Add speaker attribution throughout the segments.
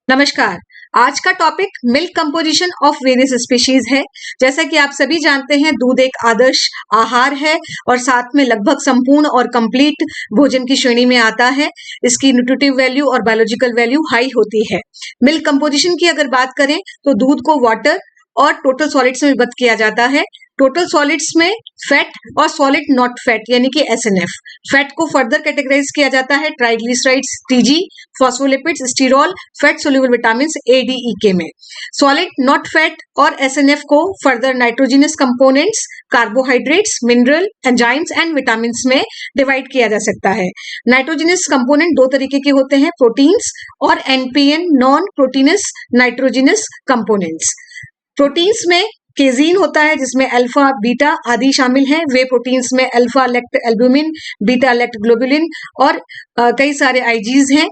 Speaker 1: नमस्कार। आज का topic milk composition of various species है। जैसा कि आप सभी जानते हैं, दूध एक आदर्श आहार है और साथ में लगभग संपूर्ण और कंप्लीट भोजन की श्रेणी में आता है। इसकी न्यूट्रिटिव वैल्यू और बायोलॉजिकल वैल्यू हाई होती है। मिल्क कंपोजिशन की अगर बात करें तो दूध को वाटर और टोटल सॉलिड्स में विभक्त किया जाता है। टोटल सॉलिड्स में फैट और सॉलिड नॉट फैट यानी कि एसएनएफ। फैट को फर्दर कैटेगराइज किया जाता है triglycerides TG, phospholipids, sterol, fat soluble vitamin A D E K में। सॉलिड नॉट फैट और एसएनएफ को further nitrogenous components, carbohydrates, mineral, enzymes and vitamin में डिवाइड किया जा सकता है। नाइट्रोजिनस कंपोनेंट दो तरीके के होते हैं, प्रोटीन्स और NPN non proteins nitrogenous components. Proteins में केजीन होता है जिसमें अल्फा बीटा आदि शामिल हैं। वे प्रोटीन्स में अल्फा लेक्ट एल्ब्यूमिन, बीटा लेक्ट ग्लोबुलिन और कई सारे आईजीज हैं।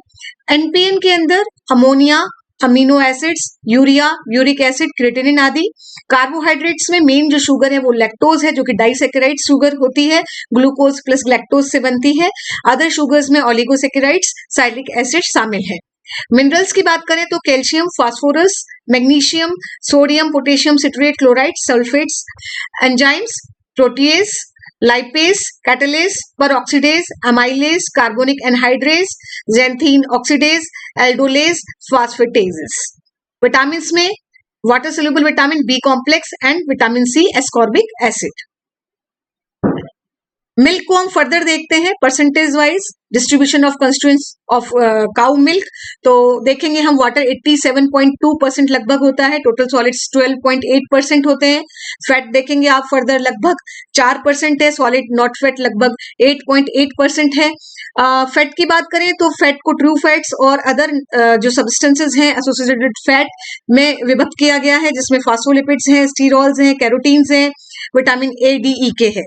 Speaker 1: एनपीएन के अंदर ammonia, amino acids, urea, uric acid, creatinine आदि। कार्बोहाइड्रेट्स में मेन जो शुगर है वो लैक्टोज है जो कि डाइसेकेराइड शुगर होती है, ग्लूकोज प्लस लैक्टोज से बनती है। अदर शुगर्स में ओलिगोसेकेराइड्स, साइलिक एसिड शामिल है। मिनरल्स की बात करें तो calcium, phosphorus, magnesium, sodium, potassium citrate, chloride, sulphates. Enzymes protease, lipase, catalase, peroxidase, amylase, carbonic anhydrase, xanthine oxidase, aldolase, phosphatases. Vitamin में water soluble vitamin B complex and vitamin C ascorbic acid. Milk को हम further देखते हैं percentage wise distribution of constituents of cow milk. तो देखेंगे हम water 87.2% लगभग होता है, टोटल सॉलिड्स 12.8% होते हैं। फैट देखेंगे आप फर्दर लगभग 4% है, सॉलिड नॉट फैट लगभग 8.8% है। फैट की बात करें तो फैट को ट्रू फैट्स और अदर जो सब्सटेंसेज हैं एसोसिएटेड फैट में विभक्त किया गया है, जिसमें फास्फोलिपिड्स हैं, स्टीरॉल्स हैं, कैरोटीन्स हैं, विटामिन ए डी ई के है।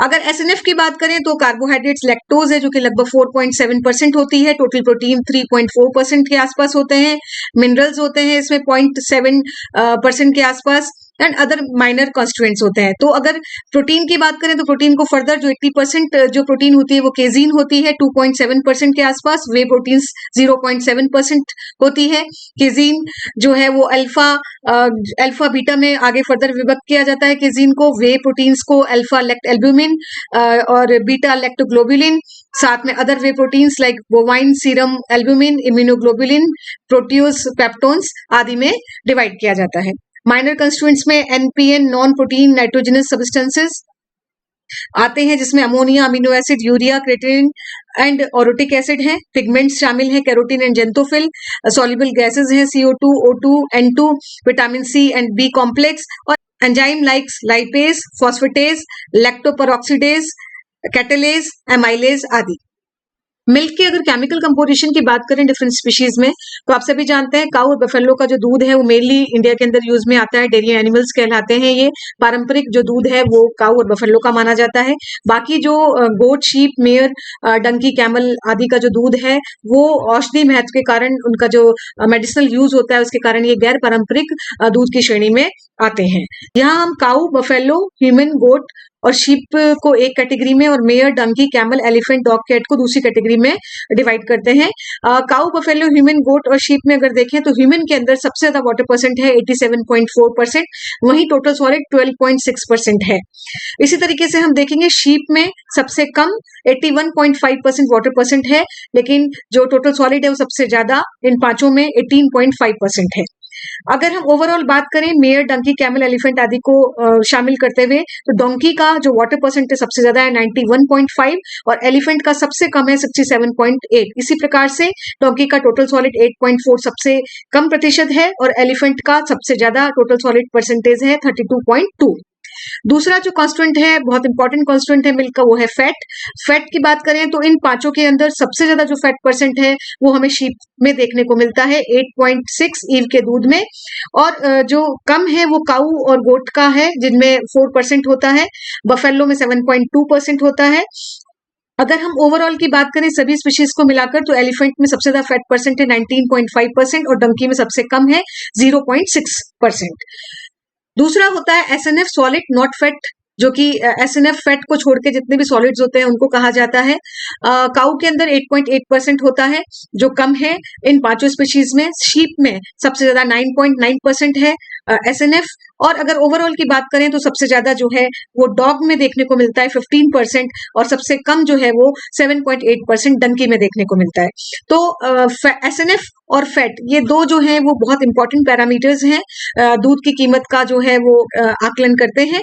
Speaker 1: अगर एसएनएफ की बात करें तो कार्बोहाइड्रेट्स लैक्टोज है जो कि लगभग 4.7% होती है। टोटल प्रोटीन 3.4% के आसपास होते हैं। मिनरल्स होते हैं इसमें 0.7% के आसपास एंड अदर माइनर कॉन्स्टिट्यूएंट्स होते हैं। तो अगर प्रोटीन की बात करें तो प्रोटीन को फर्दर जो 80% जो प्रोटीन होती है वो केजीन होती है 2.7% के आसपास। वे प्रोटीन्स 0.7% होती है। केजीन जो है वो अल्फा बीटा में आगे फर्दर विभक्त किया जाता है केजीन को। वे प्रोटीन्स को अल्फा लेक्ट एल्ब्यूमिन और बीटा लेक्ट ग्लोबुलिन, साथ में other whey proteins like bovine serum albumin, immunoglobulin, proteose, peptones आदि में डिवाइड किया जाता है। माइनर कंस्टिट्यूएंट्स में NPN non protein nitrogenous substances आते हैं जिसमें ammonia, amino acid, urea, creatinine and orotic acid हैं। पिगमेंट्स शामिल हैं, carotene and xanthophyll. Soluble gases हैं CO2, O2, N2, vitamin C and B complex और enzyme likes lipase, phosphatase, lactoperoxidase, catalase, amylase आदि। Milk की अगर केमिकल कंपोजिशन की बात करें डिफरेंट स्पीशीज में तो आप सभी जानते हैं काऊ और बफेलो का जो दूध है वो मेनली इंडिया के अंदर यूज में आता है। डेयरी एनिमल्स कहलाते हैं ये। पारंपरिक जो दूध है वो काऊ और बफेलो का माना जाता है। बाकी जो गोट, शीप, मेयर, डंकी, कैमल आदि का जो दूध है वो औषधि महत्व के कारण, उनका जो मेडिसिनल यूज होता है उसके कारण ये गैर पारंपरिक दूध की श्रेणी में आते हैं। यहाँ हम काऊ, बफेलो, ह्यूमन, गोट और शीप को एक कैटेगरी में और mare, donkey, camel, elephant, dog, cat को दूसरी कैटेगरी में डिवाइड करते हैं। काऊ, बफेलो, ह्यूमन, गोट और शीप में अगर देखें तो ह्यूमन के अंदर सबसे ज्यादा वाटर परसेंट है 87.4%, वहीं टोटल सॉलिड 12.6% है। इसी तरीके से हम देखेंगे शीप में सबसे कम 81.5% वाटर परसेंट है, लेकिन जो टोटल सॉलिड है वो सबसे ज्यादा इन पांचों में 18.5% है। अगर हम ओवरऑल बात करें मेयर, डंकी, कैमल, एलिफेंट आदि को शामिल करते हुए तो डोंकी का जो वाटर परसेंट है सबसे ज्यादा है 91.5 और एलिफेंट का सबसे कम है 67.8। इसी प्रकार से डोंकी का टोटल सॉलिड 8.4 सबसे कम प्रतिशत है और एलिफेंट का सबसे ज्यादा टोटल सॉलिड परसेंटेज है 32.2। दूसरा जो कॉन्स्टिट्यूएंट है, बहुत इंपॉर्टेंट कॉन्स्टिट्यूएंट है मिल्क का, वो है फैट। फैट की बात करें तो इन पांचों के अंदर सबसे ज्यादा जो फैट परसेंट है वो हमें शीप में देखने को मिलता है 8.6 ईव के दूध में, और जो कम है वो काऊ और गोट का है जिनमें 4% होता है। बफेलो में 7.2% होता है। अगर हम ओवरऑल की बात करें सभी स्पीशीज को मिलाकर तो एलिफेंट में सबसे ज्यादा फैट परसेंट है 19.5% और डंकी में सबसे कम है 0.6%। दूसरा होता है एसएनएफ, सॉलिड नॉट फैट जो कि एसएनएफ फैट को छोड़ के जितने भी सॉलिड्स होते हैं उनको कहा जाता है। काऊ के अंदर 8.8% होता है, जो कम है इन पांचों स्पीशीज में। शीप में सबसे ज्यादा 9.9% है एसएनएफ। और अगर ओवरऑल की बात करें तो सबसे ज्यादा जो है वो डॉग में देखने को मिलता है 15%, और सबसे कम जो है वो 7.8% डंकी में देखने को मिलता है। तो एसएनएफ और फैट ये दो जो है वो बहुत इंपॉर्टेंट पैरामीटर्स हैं, दूध की कीमत का जो है वो आकलन करते हैं।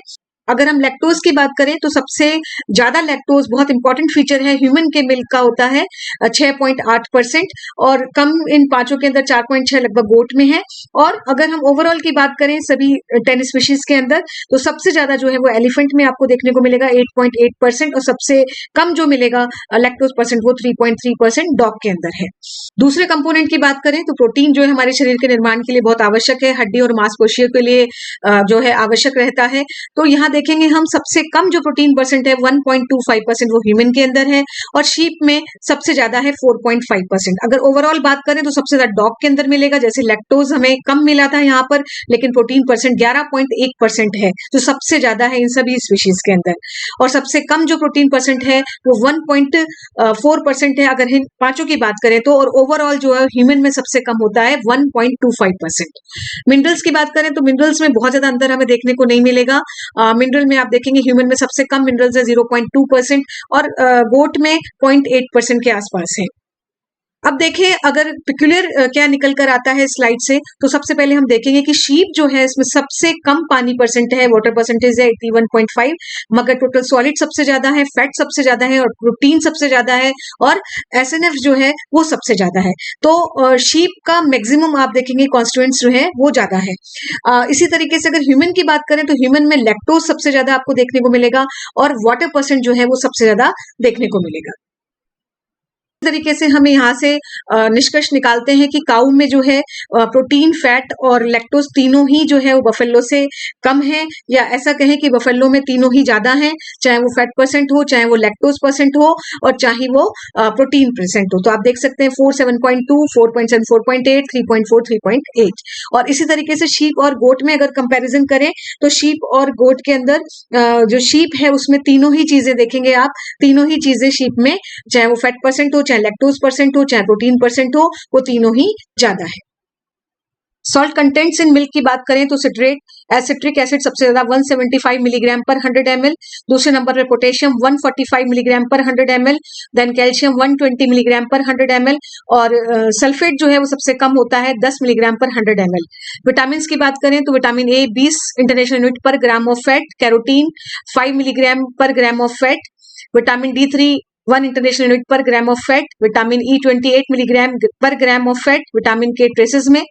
Speaker 1: अगर हम लैक्टोज की बात करें तो सबसे ज्यादा लैक्टोज बहुत इंपॉर्टेंट फीचर है ह्यूमन के मिल्क का होता है 6.8%, और कम इन पांचों के अंदर 4.6 लगभग गोट में है। और अगर हम ओवरऑल की बात करें सभी 10 स्पीशीज के अंदर तो सबसे ज्यादा जो है वो एलिफेंट में आपको देखने को मिलेगा 8.8%, और सबसे कम जो मिलेगा लैक्टोज परसेंट वो 3.3% डॉग के अंदर है। दूसरे कंपोनेंट की बात करें तो प्रोटीन जो है हमारे शरीर के निर्माण के लिए बहुत आवश्यक है, हड्डी और मांसपेशियों के लिए जो है आवश्यक रहता है। तो यहाँ देखेंगे हम सबसे कम जो प्रोटीन परसेंट है 1.25% वो ह्यूमन के अंदर है, और शीप में सबसे ज्यादा है 4.5%। अगर ओवरऑल बात करें तो सबसे ज्यादा डॉग के अंदर मिलेगा, जैसे लैक्टोज हमें कम मिला था यहाँ पर, लेकिन प्रोटीन परसेंट 11.1% है जो सबसे ज्यादा है इन सभी स्पीशीज के अंदर। और सबसे कम जो प्रोटीन परसेंट है वो 1.4% है अगर इन पांचों की बात करें तो, और ओवरऑल जो है ह्यूमन में सबसे कम होता है 1.25%। मिनरल्स की बात करें तो मिनरल्स में बहुत ज्यादा अंतर हमें देखने को नहीं मिलेगा। मिनरल में आप देखेंगे ह्यूमन में सबसे कम मिनरल्स है 0.2%, और गोट में 0.8% के आसपास है। अब देखें अगर पिक्यूलियर क्या निकल कर आता है स्लाइड से, तो सबसे पहले हम देखेंगे कि शीप जो है इसमें सबसे कम पानी परसेंट है, वाटर परसेंटेज है 81.5, मगर टोटल सॉलिड सबसे ज्यादा है, फैट सबसे ज्यादा है, और प्रोटीन सबसे ज्यादा है, और एसएनएफ जो है वो सबसे ज्यादा है। तो शीप का मैक्सिमम आप देखेंगे कॉन्स्टिट्यूएंट्स जो है वो ज्यादा है। इसी तरीके से अगर ह्यूमन की बात करें तो ह्यूमन में लैक्टोज सबसे ज्यादा आपको देखने को मिलेगा, और वाटर परसेंट जो है वो सबसे ज्यादा देखने को मिलेगा। तरीके से हमें यहाँ से निष्कर्ष निकालते हैं कि काऊ में जो है प्रोटीन, फैट और लैक्टोज तीनों ही जो है वो बफेलो से कम है, या ऐसा कहें कि बफेलो में तीनों ही ज्यादा हैं, चाहे वो फैट परसेंट हो, चाहे वो लैक्टोज परसेंट हो, और चाहे वो प्रोटीन परसेंट हो। तो आप देख सकते हैं 4 7.2, 4.7 4.8, 3.4 3.8। और इसी तरीके से शीप और गोट में अगर कंपैरिजन करें तो शीप और गोट के अंदर जो शीप है उसमें तीनों ही चीजें देखेंगे आप, तीनों ही चीजें शीप में, चाहे वो फैट परसेंट हो, चाहे लैक्टोज परसेंट हो, चाहे प्रोटीन परसेंट हो, वो तीनों ही ज्यादा है। सॉल्ट कंटेंट्स इन मिल्क की बात करें तो सिट्रिक एसिड सबसे ज्यादा 175 मिलीग्राम पर 100 ml, दूसरे नंबर पर पोटेशियम 145 मिलीग्राम पर 100 ml, देन कैल्शियम 120 मिलीग्राम पर 100 ml, और सल्फेट जो है वो सबसे कम होता है 10 मिलीग्राम पर 100 ml। विटामिन की बात करें तो vitamin A 20 international unit per gram of fat, carotene 5 milligram per gram of fat, vitamin D3 1 international unit per gram of fat, vitamin E 28 milligram per gram of fat, vitamin K traces में।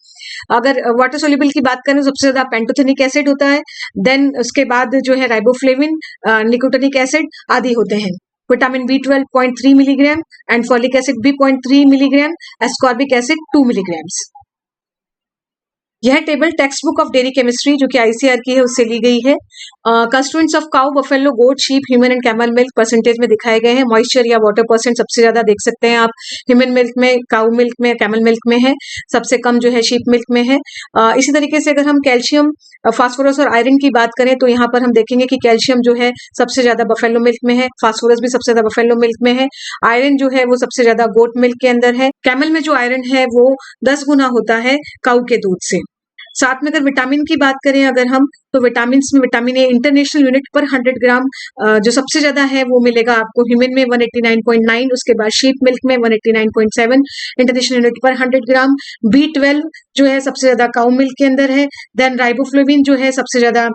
Speaker 1: अगर water soluble की बात करें तो सबसे ज्यादा pantothenic acid होता है, देन उसके बाद जो है राइबोफ्लेविन, निकोटिनिक एसिड आदि होते हैं। Vitamin B12 0.3 milligram, and folic acid भी 0.3 मिलीग्राम, एस्कॉर्बिक एसिड 2 मिलीग्राम। यह table text book of dairy chemistry जो कि आईसीआर की है उससे ली गई है। Constituents of cow, buffalo, goat, sheep, human and camel milk percentage में दिखाए गए हैं। मॉइस्चर या वाटर परसेंट सबसे ज्यादा देख सकते हैं आप ह्यूमन मिल्क में, काउ मिल्क में, कैमल मिल्क में है, सबसे कम जो है शीप मिल्क में है। इसी तरीके से अगर हम कैल्शियम, फास्फोरस और आयरन की बात करें तो यहाँ पर हम देखेंगे कि कैल्शियम जो है सबसे ज्यादा बफेलो मिल्क में है, फास्फोरस भी सबसे ज्यादा बफेलो मिल्क में है, आयरन जो है वो सबसे ज्यादा गोट मिल्क के अंदर है। कैमल में जो आयरन है वो 10 गुना होता है काउ के दूध से। साथ में अगर विटामिन की बात करें अगर हम, तो विटामिन में विटामिन ए इंटरनेशनल यूनिट पर 100 ग्राम जो सबसे ज्यादा है वो मिलेगा आपको ह्यूमन में 189.9, उसके बाद शीप मिल्क में 189.7 इंटरनेशनल यूनिट पर 100 ग्राम। B12 जो है सबसे ज्यादा काउ मिल्क के अंदर है, देन राइबोफ्लेविन जो है सबसे ज्यादा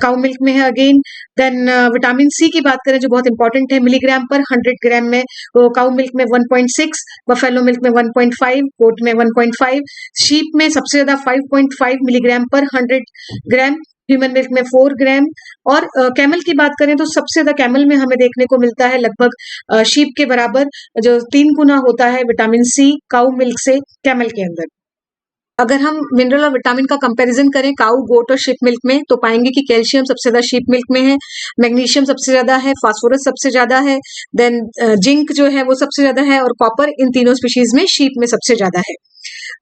Speaker 1: काउ मिल्क में है अगेन। देन विटामिन सी की बात करें जो बहुत इंपॉर्टेंट है, मिलीग्राम पर 100 ग्राम में वो काउ मिल्क में 1.6, बफेलो मिल्क में 1.5, गोट में 1.5, शीप में सबसे ज्यादा 5.5 मिलीग्राम पर 100 ग्राम, ह्यूमन मिल्क में 4 ग्राम। और कैमल की बात करें तो सबसे ज्यादा कैमल में हमें देखने को मिलता है लगभग शीप के बराबर, जो 3 गुना होता है विटामिन सी काउ मिल्क से कैमल के अंदर। अगर हम मिनरल और विटामिन का कंपैरिजन करें काउ, गोट और शीप मिल्क में तो पाएंगे कि कैल्शियम सबसे ज्यादा शीप मिल्क में है, मैग्नीशियम सबसे ज्यादा है, फास्फोरस सबसे ज्यादा है, देन जिंक जो है वो सबसे ज्यादा है, और कॉपर इन तीनों स्पीशीज में शीप में सबसे ज्यादा है।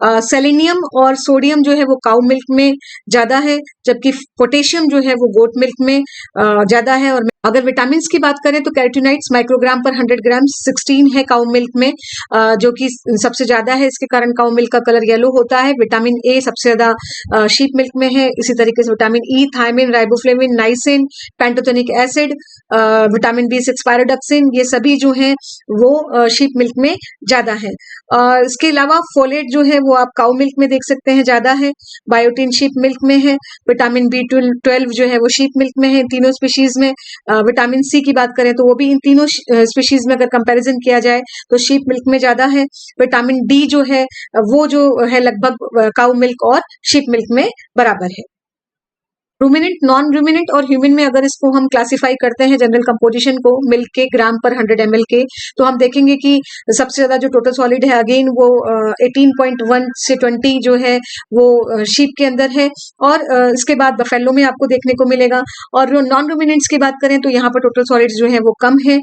Speaker 1: सेलेनियम और सोडियम जो है वो काउ मिल्क में ज्यादा है, जबकि पोटेशियम जो है वो गोट मिल्क में ज्यादा है। और अगर विटामिन की बात करें तो कैरोटीनॉइड्स माइक्रोग्राम पर 100 ग्राम 16 है काउ मिल्क में, जो कि सबसे ज्यादा है, इसके कारण काउ मिल्क का कलर येलो होता है। विटामिन ए सबसे ज्यादा शीप मिल्क में है। इसी तरीके से vitamin E, thiamine, riboflavin, niacin, pantothenic acid, vitamin B6, pyridoxine, ये सभी जो हैं वो शीप मिल्क में ज्यादा है। इसके अलावा फोलेट जो है वो आप काउ मिल्क में देख सकते हैं ज्यादा है, बायोटिन शीप मिल्क में है, विटामिन B12 जो है वो शीप मिल्क में है तीनों स्पीशीज में। विटामिन सी की बात करें तो वो भी इन तीनों स्पीशीज में अगर कंपैरिजन किया जाए तो शीप मिल्क में ज्यादा है। विटामिन डी जो है वो जो है लगभग काउ मिल्क और शीप मिल्क में बराबर है। रूमिनेंट, नॉन रूमिनेंट और ह्यूमन में अगर इसको हम क्लासिफाई करते हैं जनरल कंपोजिशन को मिल्क के ग्राम पर 100 ml के, तो हम देखेंगे कि सबसे ज्यादा जो टोटल सॉलिड है अगेन वो 18.1 से 20 जो है वो शीप के अंदर है, और इसके बाद बफेलो में आपको देखने को मिलेगा। और नॉन रूमिनेंट्स की बात करें तो यहाँ पर टोटल सॉलिड जो है वो कम है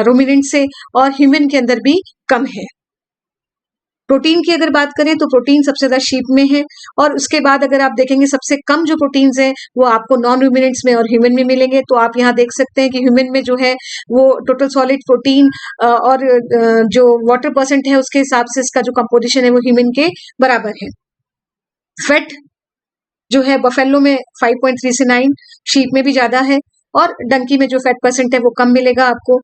Speaker 1: रूमिनेंट से, और ह्यूमन के अंदर भी कम है। प्रोटीन की अगर बात करें तो प्रोटीन सबसे ज्यादा शीप में है, और उसके बाद अगर आप देखेंगे सबसे कम जो प्रोटीन्स हैं वो आपको नॉन ह्यूमिनेंट्स में और ह्यूमन में मिलेंगे। तो आप यहाँ देख सकते हैं कि ह्यूमन में जो है वो टोटल सॉलिड प्रोटीन और जो वाटर परसेंट है उसके हिसाब से इसका जो कंपोजिशन है वो ह्यूमन के बराबर है। फैट जो है बफेलो में 5.3 से 9, शीप में भी ज्यादा है, और डंकी में जो फैट परसेंट है वो कम मिलेगा आपको।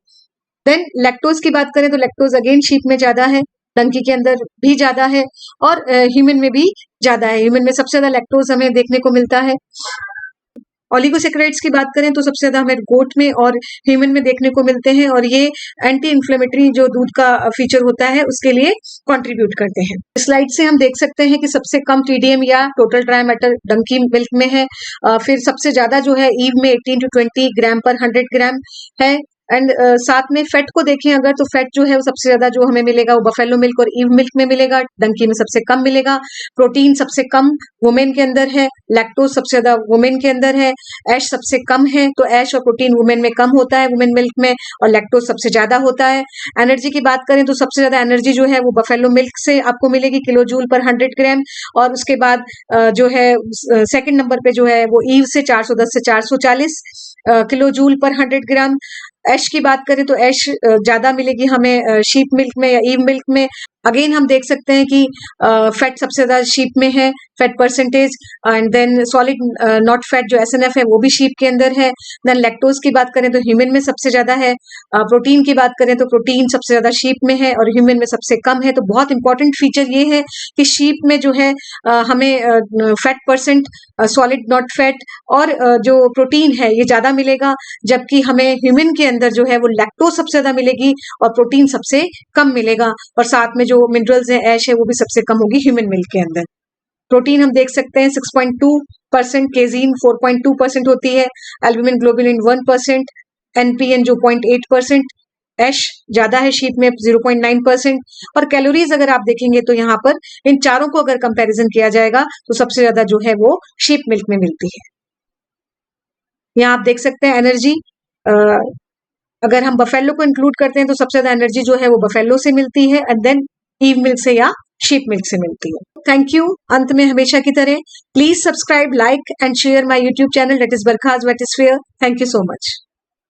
Speaker 1: देन लैक्टोज की बात करें तो लैक्टोज अगेन शीप में ज्यादा है, डंकी के अंदर भी ज्यादा है, और ह्यूमन में भी ज्यादा है। ह्यूमन में सबसे ज्यादा लैक्टोज हमें देखने को मिलता है। ओलिगोसैकेराइड्स की बात करें तो सबसे ज्यादा हमें गोट में और ह्यूमन में देखने को मिलते हैं, और ये एंटी इन्फ्लेमेटरी जो दूध का फीचर होता है उसके लिए कंट्रीब्यूट करते हैं। स्लाइड से हम देख सकते हैं कि सबसे कम TDM या total dry matter donkey milk में है, फिर सबसे ज्यादा जो है ईव में 18 to 20 ग्राम पर 100 ग्राम है। एंड साथ में फैट को देखें अगर तो फैट जो है वो सबसे ज्यादा जो हमें मिलेगा वो बफेलो मिल्क और ईव मिल्क में मिलेगा, डंकी में सबसे कम मिलेगा। प्रोटीन सबसे कम वुमेन के अंदर है, लैक्टोज सबसे ज्यादा वुमेन के अंदर है, ऐश सबसे कम है, तो ऐश और प्रोटीन वुमेन में कम होता है वुमेन मिल्क में, और लैक्टोज सबसे ज्यादा होता है। एनर्जी की बात करें तो सबसे ज्यादा एनर्जी जो है वो बफेलो मिल्क से आपको मिलेगी किलो जूल पर 100 ग्राम, और उसके बाद जो है सेकंड नंबर पे जो है वो ईव से 410 से 440 किलो जूल पर 100 ग्राम। ऐश की बात करें तो ऐश ज्यादा मिलेगी हमें शीप मिल्क में या ईव मिल्क में। अगेन हम देख सकते हैं कि फैट सबसे ज्यादा शीप में है, fat percentage, and then solid not fat जो SNF है वो भी शीप के अंदर है। देन लैक्टोज की बात करें तो ह्यूमन में सबसे ज्यादा है। प्रोटीन की बात करें तो प्रोटीन सबसे ज्यादा शीप में है और ह्यूमन में सबसे कम है। तो बहुत इंपॉर्टेंट फीचर ये है कि शीप में जो है हमें fat percent, solid not fat और जो प्रोटीन है ये ज्यादा मिलेगा, जबकि हमें ह्यूमन के अंदर जो है वो लैक्टोज सबसे ज्यादा मिलेगी और प्रोटीन सबसे कम मिलेगा, और साथ में जो मिनरल्स है ऐश है वो भी सबसे कम होगी ह्यूमन मिल्क के अंदर। प्रोटीन हम देख सकते हैं 6.2%, केजीन 4.2% होती है, एल्बुमिन ग्लोबुलिन 1%, NPN जो 0.8%, ऐश ज्यादा है शीप में 0.9%, और कैलोरीज अगर आप देखेंगे तो यहाँ पर इन चारों को अगर कंपैरिजन किया जाएगा तो सबसे ज्यादा जो है वो शीप मिल्क में मिलती है। यहाँ आप देख सकते हैं एनर्जी, अगर हम बफेलो को इंक्लूड करते हैं तो सबसे ज्यादा एनर्जी जो है वो बफेलो से मिलती है, एंड देन ईव मिल्क से या शीप मिल्क से मिलती है। Thank you. अंत में हमेशा की तरह please subscribe, like and share my YouTube channel that is बरखाज वेटिस्फीयर। Thank you so much.